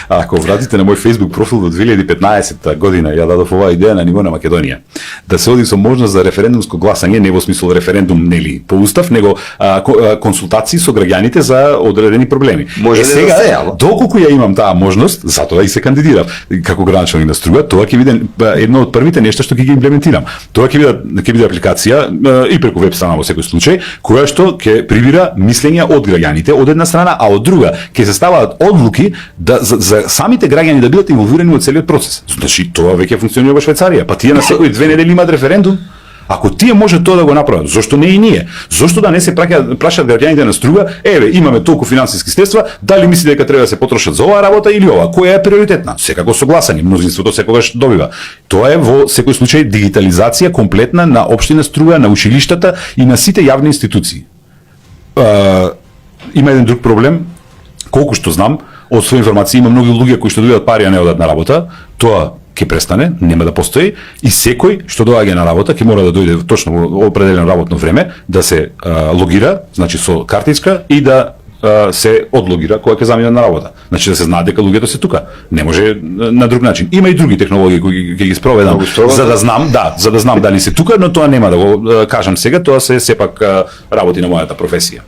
Ако вратите на мој Facebook профил до 2015 година, ја дадов оваа идеја на ниво на Македонија. Да се оди со можност за референдумско гласање, не во смисол референдум нели по устав, него консултации со граѓаните за одредени проблеми. Може сега, да се, доколку ја имам таа можност, затоа и се кандидирав како граначалник на струја, тоа ќе биде едно од првите нешта што ќе ги имплементирам. Тоа ќе биде апликација и преку веб страна во секој случај, која што ќе прибира мислења од граѓаните од една страна, а од друга ќе се ставаат одлуки за самите граѓани да бидат инволвирани во целиот процес. Значи тоа веќе функционира во Швајцарија, па тие на секои 2 недели имаат референдум. Ако тие може тоа да го направат, зошто не и ние? Зошто да не се прашаат граѓаните на струја, еве, имаме толку финансиски средства, дали мисли дека треба да се потрошат за оваа работа или ова? Која е приоритетна? Секако согласање, мнозинството секогаш добива. Тоа е во секој случај дигитализација комплетна на општина Струја, на училиштата и на сите јавни институции. Има еден друг проблем, колку што знам, од своја информација има многу луѓе кои што добиваат пари а не одат на работа, тоа ќе престане, нема да постои и секој што доаѓа на работа ќе мора да дојде точно во определено работно време, да се логира, значи со картичка и да се одлогира кога ќе замине на работа. Значи да се знае дека луѓето се тука. Не може на друг начин. Има и други технологии кои ќе ги спроведам за да знам дали се тука, но тоа нема да го кажам сега, тоа се сепак работи на мојата професија.